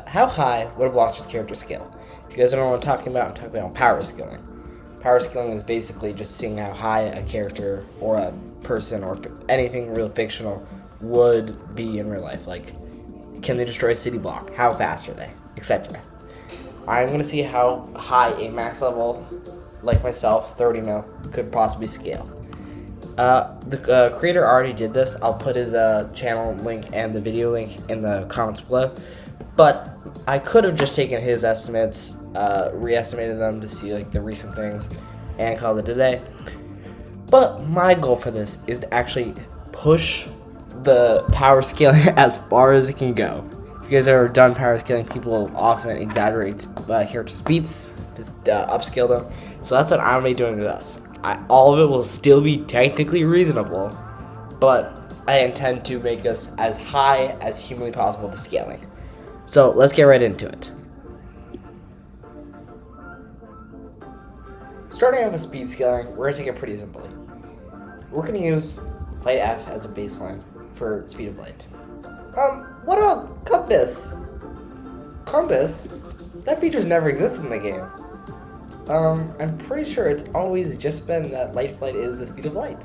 How high would a Blox's character scale? If you guys don't know what I'm talking about, I'm talking about power scaling. Power scaling is basically just seeing how high a character or a person or anything real fictional would be in real life. Like, can they destroy a city block? How fast are they? Etc. I'm going to see how high a max level, like myself, 30 mil, could possibly scale. The creator already did this. I'll put his channel link and the video link in the comments below. But I could have just taken his estimates, re-estimated them to see like the recent things, and called it a day. But my goal for this is to actually push the power scaling as far as it can go. If you guys have ever done power scaling, people often exaggerate characters' feats, just upscale them. So that's what I'm going to be doing with us. All of it will still be technically reasonable, but I intend to make us as high as humanly possible to scaling. So let's get right into it. Starting off with speed scaling, we're going to take it pretty simply. We're going to use light F as a baseline for speed of light. What about compass? Compass? That feature's never existed in the game. I'm pretty sure it's always just been that light flight is the speed of light.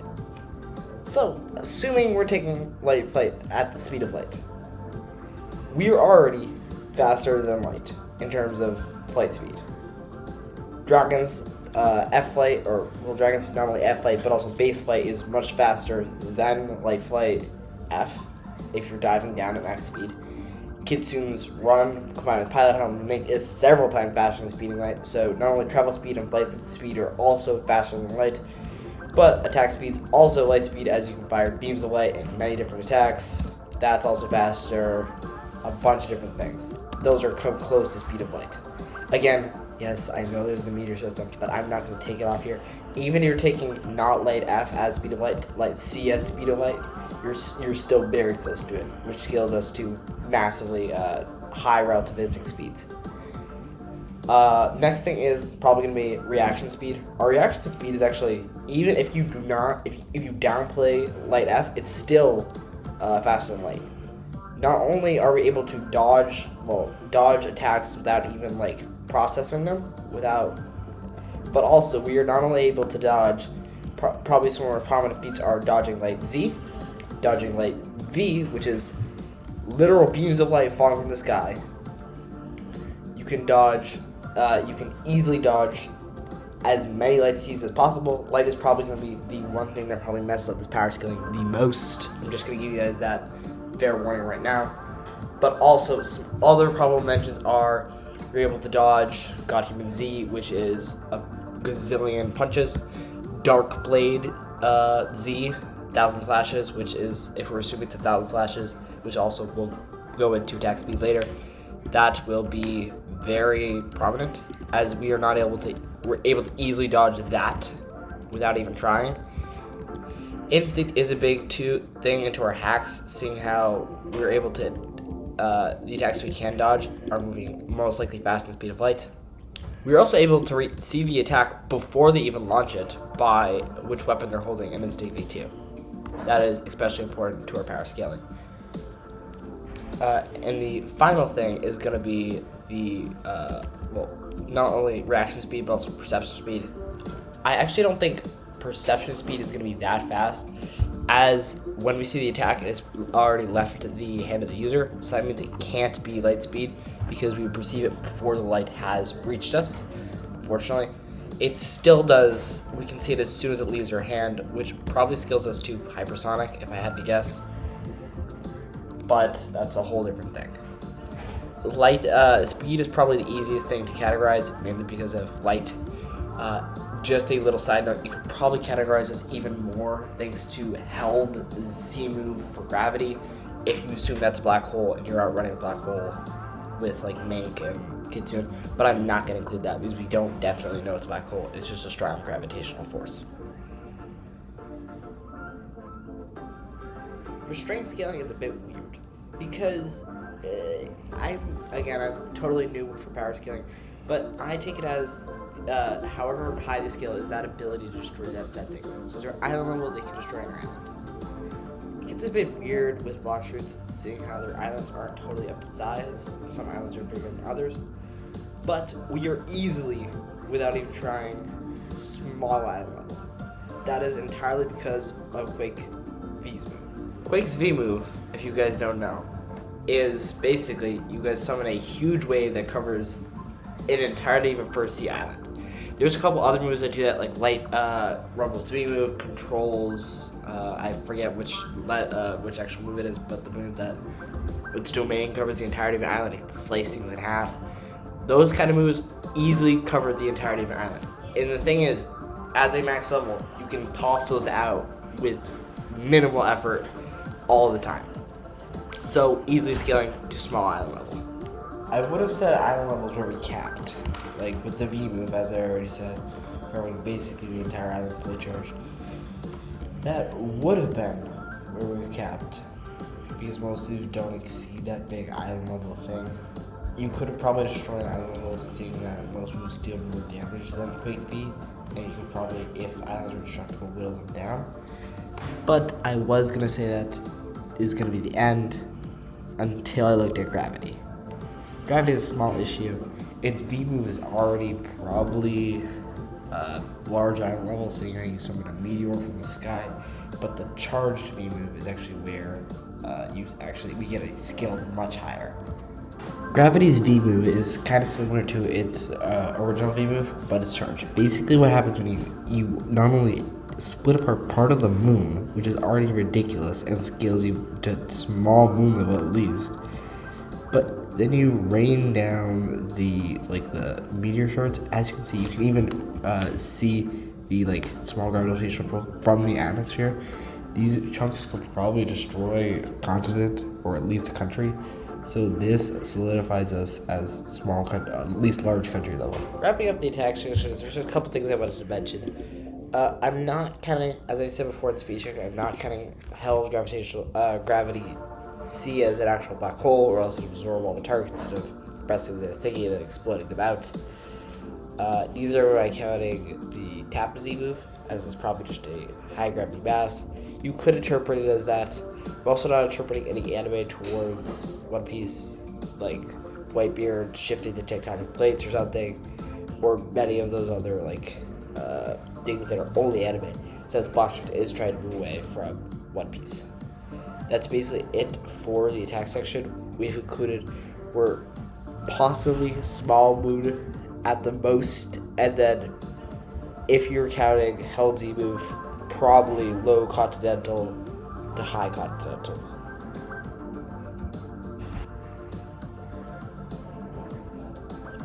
So, assuming we're taking light flight at the speed of light, we are already faster than light in terms of flight speed. Dragon's F flight, Dragon's not only F flight but also base flight is much faster than light flight F if you're diving down at max speed. Kitsune's run combined with pilot helm is several times faster than speeding light, so not only travel speed and flight speed are also faster than light, but attack speed's also light speed, as you can fire beams of light in many different attacks. That's also faster. A bunch of different things. Those are come close to speed of light. Again, yes, I know there's the meter system, but I'm not going to take it off here. Even if you're taking not light F as speed of light, light C as speed of light, you're still very close to it, which scales us to massively high relativistic speeds. Next thing is probably going to be reaction speed. Our reaction speed is actually, even if you do not, if you downplay light F, it's still faster than light. Not only are we able to dodge attacks without even like processing them, but also we are not only able to dodge. Probably some more prominent feats are dodging light Z, dodging light V, which is literal beams of light falling from the sky. You can dodge. You can easily dodge as many light C's as possible. Light is probably going to be the one thing that probably messed up this power scaling the most. I'm just going to give you guys that fair warning right now. But also, some other probable mentions are you're able to dodge God Human Z, which is a gazillion punches. Dark Blade Z, 1,000 slashes, which is, if we're assuming it's 1,000 slashes, which also will go into attack speed later. That will be very prominent, as we're able to easily dodge that without even trying. Instinct is a big thing into our hacks, seeing how we're able to, the attacks we can dodge are moving most likely faster than the speed of light. We're also able to see the attack before they even launch it by which weapon they're holding in Instinct V2. That is especially important to our power scaling. And the final thing is going to be the, not only reaction speed but also perception speed. I actually don't think perception speed is going to be that fast, as when we see the attack, it has already left the hand of the user, so that means it can't be light speed because we perceive it before the light has reached us. Unfortunately, it still does. We can see it as soon as it leaves our hand, which probably scales us to hypersonic if I had to guess, but that's a whole different thing. Light speed is probably the easiest thing to categorize, mainly because of light. Just a little side note, you could probably categorize this even more thanks to held Z move for gravity, if you assume that's a black hole and you're outrunning a black hole with like Mink and Kitsune, but I'm not going to include that because we don't definitely know it's a black hole. It's just a strong gravitational force. Restraint scaling is a bit weird because I'm totally new for power scaling, but I take it as however high the scale is, that ability to destroy that set thing. So if they're island level, they can destroy an island. it's a bit weird with Blox fruits, seeing how their islands aren't totally up to size. Some islands are bigger than others. But we are easily, without even trying, small island level. That is entirely because of Quake V's move. Quake's V move, if you guys don't know, is basically you guys summon a huge wave that covers an entirety of a first sea island. There's a couple other moves that do that, like Light Rumble's V move, controls, I forget which actual move it is, but the move that its domain covers the entirety of an island, it can slice things in half. Those kind of moves easily cover the entirety of an island. And the thing is, as a max level, you can toss those out with minimal effort all the time. So easily scaling to small island level. I would have said island levels where we capped. Like with the V move, as I already said, covering basically the entire island fully charged. That would have been where we capped, because most moves don't exceed that big island level thing. You could have probably destroyed island levels, seeing that most moves deal more damage than Quake V, and you could probably, if islands were destructible, whittle them down. But I was gonna say that is gonna be the end until I looked at Gravity. Gravity is a small issue. Its V move is already probably large island level, seeing how you summon a meteor from the sky. But the charged V move is actually where we get it scaled much higher. Gravity's V move is kind of similar to its original V move, but it's charged. Basically, what happens when you not only split apart part of the moon, which is already ridiculous and scales you to small moon level at least, but then you rain down the meteor shards. As you can see, you can even see the small gravitational pull from the atmosphere. These chunks could probably destroy a continent or at least a country. So this solidifies us as at least large country level. Wrapping up the attack sections, there's just a couple things I wanted to mention. I'm not counting, as I said before in the speech, I'm not counting Hell's gravity C as an actual black hole, or else it would absorb all the targets instead of pressing the thingy and exploding them out. Neither am I counting the Tap Z move, as it's probably just a high gravity mass. You could interpret it as that. I'm also not interpreting any anime towards One Piece, like Whitebeard shifting the tectonic plates or something, or many of those other things that are only anime, since Blox is trying to move away from One Piece. That's basically it for the attack section. We've included were possibly small moon at the most, and then if you're counting Hell Z move, probably low continental to high continental.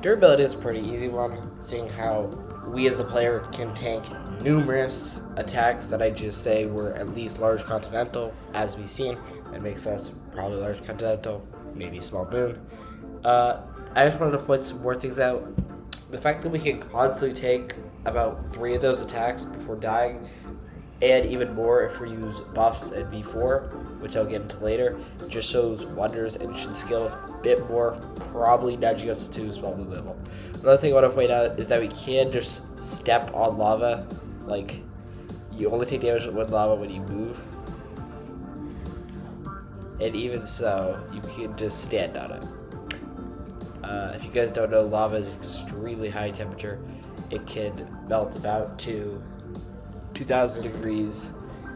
Durability is a pretty easy one, seeing how we as the player can tank numerous attacks that I just say were at least large continental, as we've seen. That makes us probably large continental, maybe small moon. I just wanted to point some more things out. The fact that we can constantly take about 3 of those attacks before dying, and even more if we use buffs and V4, which I'll get into later, just shows wonders and should scale us a bit more, probably nudging us to small moon level. Another thing I want to point out is that we can just step on lava. Like, you only take damage with lava when you move. And even so, you can just stand on it. If you guys don't know, lava is extremely high temperature. It can melt about to 2,000 degrees.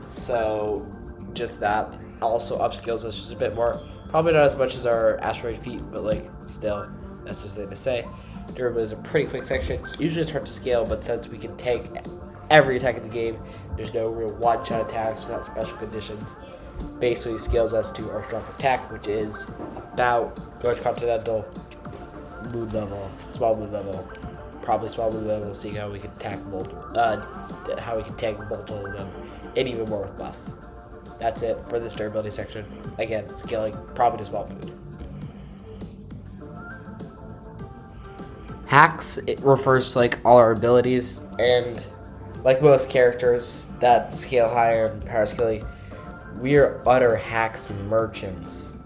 So just that also upscales us just a bit more. Probably not as much as our asteroid feat, but still, that's just thing to say. Durability is a pretty quick section. Usually it's hard to scale, but since we can take every attack in the game, there's no real one-shot attacks without special conditions. Basically scales us to our strongest attack, which is about large continental, moon level, small moon level, probably small moon level, seeing how we can tank multiple of them, and even more with buffs. That's it for this durability section. Again, scaling probably to small moon. Hacks, it refers to all our abilities, and like most characters that scale higher in power scaling, we are utter hacks merchants.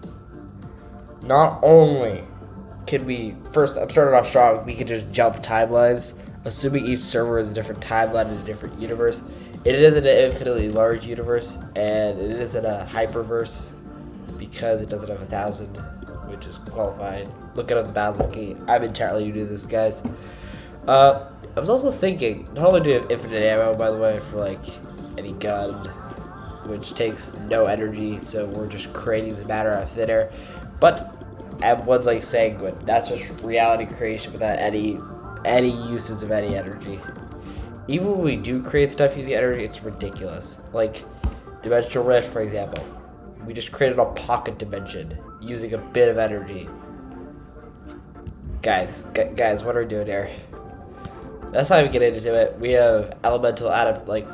Not only can we, first, I'm starting off strong, we can just jump timelines, assuming each server is a different timeline in a different universe. It is in an infinitely large universe, and it is in a hyperverse because it doesn't have 1,000, which is qualified. Look at the battle wiki. I'm entirely new to this, guys. I was also thinking, not only do we have infinite ammo, by the way, for like any gun, which takes no energy, so we're just creating this matter out of thin air, but one's like sanguine. That's just reality creation without any uses of any energy. Even when we do create stuff using energy, it's ridiculous. Like Dimensional Rift, for example. We just created a pocket dimension using a bit of energy. Guys, what are we doing here? That's how we get into it. We have elemental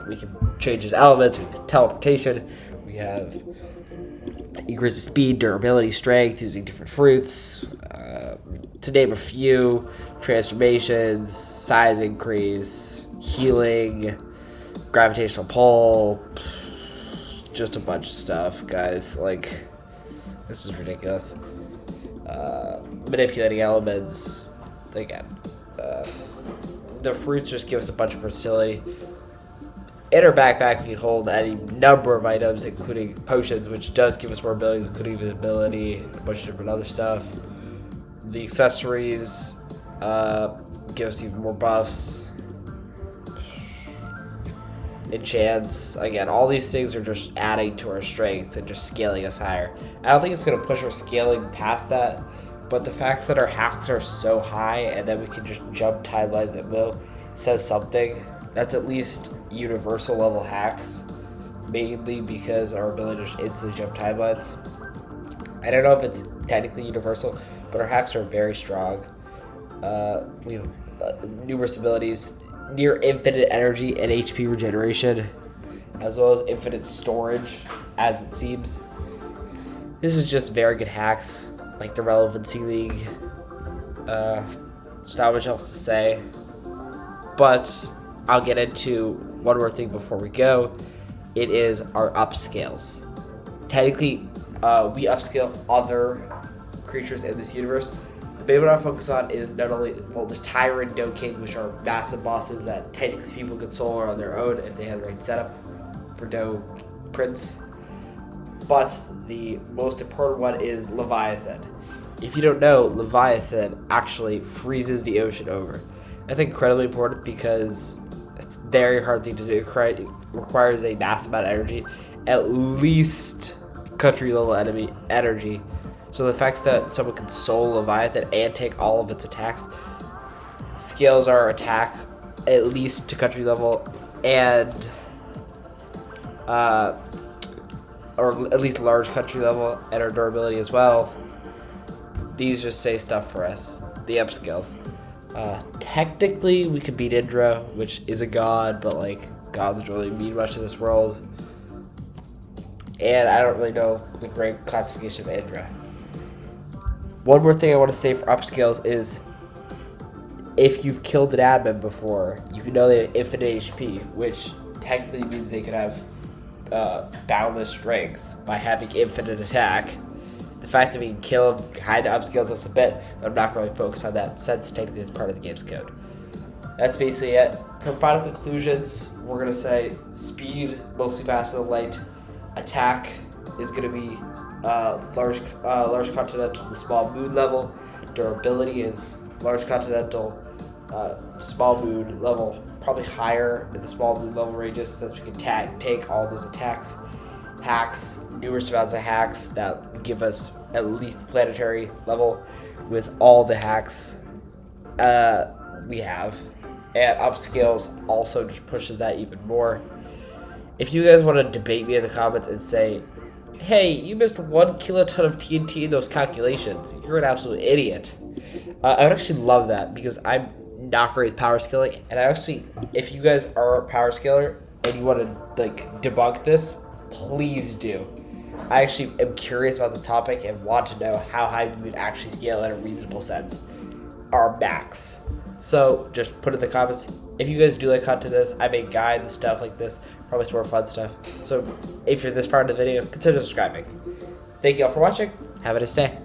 we can change it to elements, we have teleportation, we have increases speed, durability, strength using different fruits. To name a few, transformations, size increase, healing, gravitational pull, just a bunch of stuff, guys. Like, this is ridiculous. Manipulating elements, again. The fruits just give us a bunch of versatility. In our backpack, we can hold any number of items, including potions, which does give us more abilities, including visibility, a bunch of different other stuff. The accessories give us even more buffs. Enchants, again, all these things are just adding to our strength and just scaling us higher. I don't think it's going to push our scaling past that, but the fact that our hacks are so high and then we can just jump timelines at will says something. That's at least universal level hacks, mainly because our ability to just instantly jump timelines. I don't know if it's technically universal, but our hacks are very strong. We have numerous abilities, near infinite energy and HP regeneration, as well as infinite storage, as it seems. This is just very good hacks, like the Relevancy League. There's not much else to say, but I'll get into one more thing before we go. It is our upscales. Technically, we upscale other creatures in this universe. But what I focus on is not only, well, there's Tyrant, No King, which are massive bosses that technically people could solo on their own if they had the right setup for No Prince. But the most important one is Leviathan. If you don't know, Leviathan actually freezes the ocean over. That's incredibly important because it's a very hard thing to do. It requires a massive amount of energy, at least country level energy. So the fact that someone can soul Leviathan and take all of its attacks scales our attack at least to country level, and or at least large country level, and our durability as well. These just say stuff for us. The upscales. Technically, we could beat Indra, which is a god, but like gods don't really mean much in this world. And I don't really know the great classification of Indra. One more thing I want to say for upscales is, if you've killed an admin before, you know they have infinite HP, which technically means they could have boundless strength by having infinite attack. The fact that we can kill them kind of upscales us a bit, but I'm not really focused on that since technically it's part of the game's code. That's basically it. For final conclusions, we're going to say speed, mostly faster than light. Attack is going to be large continental to small moon level. Durability is large continental, small moon level, probably higher in the small moon level ranges since we can take all those attacks. Hacks, numerous amounts of hacks that give us at least planetary level with all the hacks we have. And upscales also just pushes that even more. If you guys want to debate me in the comments and say, hey, you missed 1 kiloton of TNT in those calculations, you're an absolute idiot, I would actually love that, because I'm not great with power scaling, and I actually, if you guys are a power scaler and you want to like debunk this, please do. I actually am curious about this topic and want to know how high we would actually scale in a reasonable sense, our max. So just put it in the comments. If you guys do like content this, I make guides and stuff like this, probably some more fun stuff. So if you're this far into the video, consider subscribing. Thank you all for watching. Have a nice day.